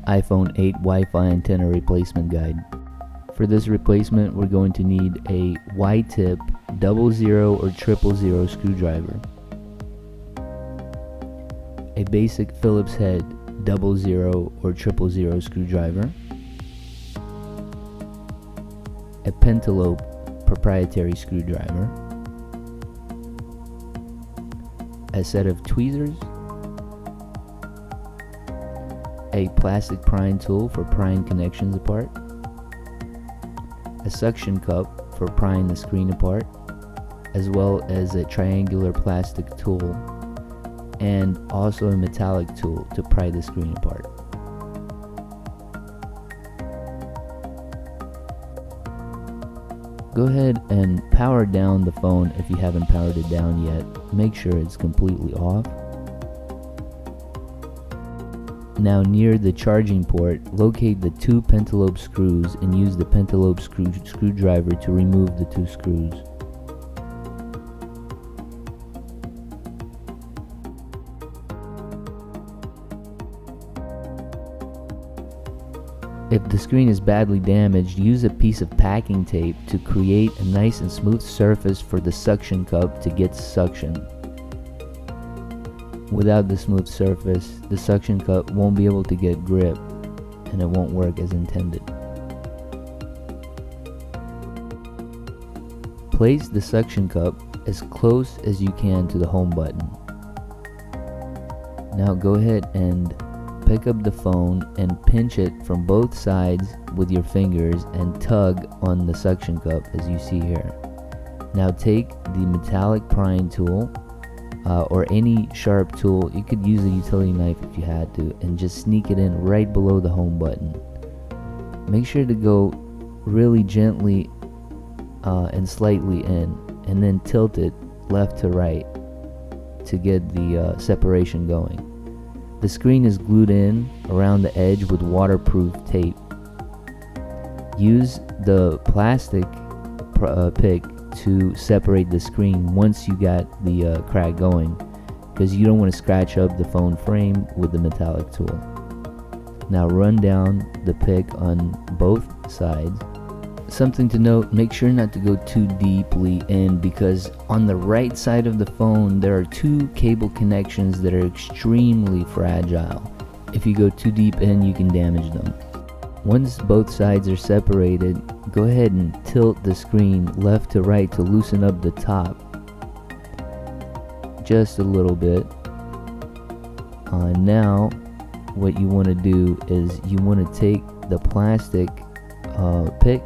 iPhone 8 Wi-Fi Antenna Replacement Guide. For this replacement, we're going to need a Y-tip 00 or 000 screwdriver, a basic Phillips head 00 or 000 screwdriver, a pentalobe proprietary screwdriver, a set of tweezers, a plastic prying tool for prying connections apart, a suction cup for prying the screen apart, as well as a triangular plastic tool and also a metallic tool to pry the screen apart. Go ahead and power down the phone if you haven't powered it down yet. Make sure it's completely off. Now, near the charging port, locate the two pentalobe screws and use the pentalobe screwdriver to remove the two screws. If the screen is badly damaged, use a piece of packing tape to create a nice and smooth surface for the suction cup to get suction. Without the smooth surface, the suction cup won't be able to get grip and it won't work as intended. Place the suction cup as close as you can to the home button. Now go ahead and pick up the phone and pinch it from both sides with your fingers and tug on the suction cup as you see here. Now take the metallic prying tool or any sharp tool, you could use a utility knife if you had to, and just sneak it in right below the home button. Make sure to go really gently and slightly in, and then tilt it left to right to get the separation going. The screen is glued in around the edge with waterproof tape. Use the plastic pick to separate the screen once you got the crack going, because you don't want to scratch up the phone frame with the metallic tool. Now run down the pick on both sides. Something to note, make sure not to go too deeply in, because on the right side of the phone there are two cable connections that are extremely fragile. If you go too deep in, you can damage them. Once both sides are separated, go ahead and tilt the screen left to right to loosen up the top just a little bit. Now what you want to do is you want to take the plastic pick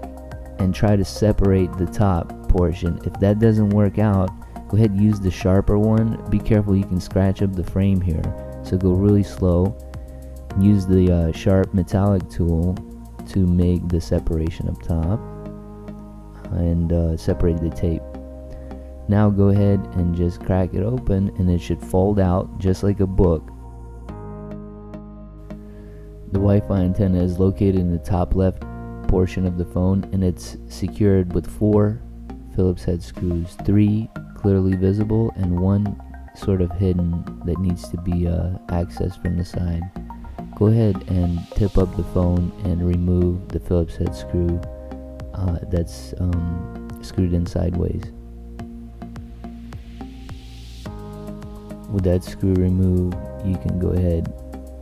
and try to separate the top portion. If that doesn't work out, go ahead and use the sharper one. Be careful, you can scratch up the frame here, so go really slow. Use the sharp metallic tool to make the separation up top and separate the tape. Now go ahead and just crack it open and it should fold out just like a book. The Wi-Fi antenna is located in the top left portion of the phone, and it's secured with 4 Phillips head screws, 3 clearly visible and 1 sort of hidden that needs to be accessed from the side. Go ahead and tip up the phone and remove the Phillips head screw that's screwed in sideways. With that screw removed, you can go ahead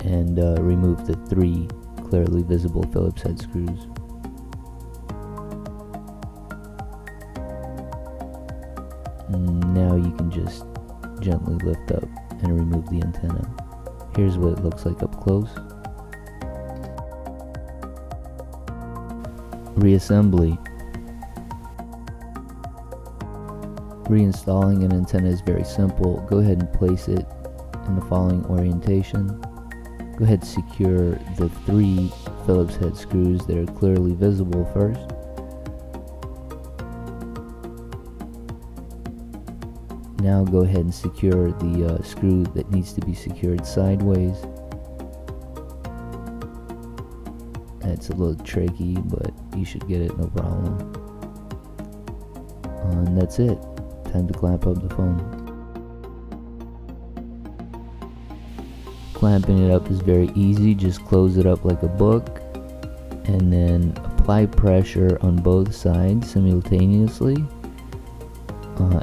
and remove the 3 clearly visible Phillips head screws. Now you can just gently lift up and remove the antenna. Here's what it looks like up close. Reassembly. Reinstalling an antenna is very simple. Go ahead and place it in the following orientation. Go ahead and secure the 3 Phillips head screws that are clearly visible first. Now go ahead and secure the screw that needs to be secured sideways. It's a little tricky, but you should get it no problem. And that's it. Time to clamp up the phone. Clamping it up is very easy. Just close it up like a book and then apply pressure on both sides simultaneously,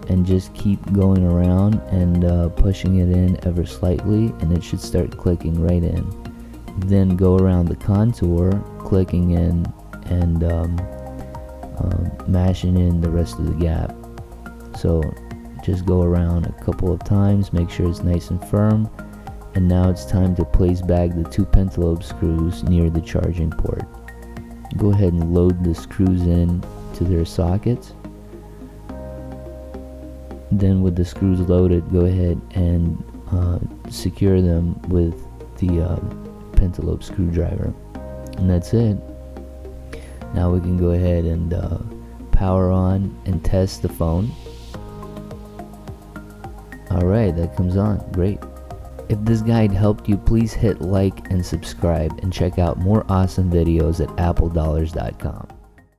and just keep going around and pushing it in ever slightly, and it should start clicking right in. Then go around the contour, clicking in and mashing in the rest of the gap. So just go around a couple of times, make sure it's nice and firm, and now it's time to place back the 2 pentalobe screws near the charging port. Go ahead and load the screws in to their sockets. Then with the screws loaded, go ahead and secure them with the pentalobe screwdriver, and that's it. Now we can go ahead and power on and test the phone. Alright, that comes on. Great. If this guide helped you, please hit like and subscribe, and check out more awesome videos at appledollars.com.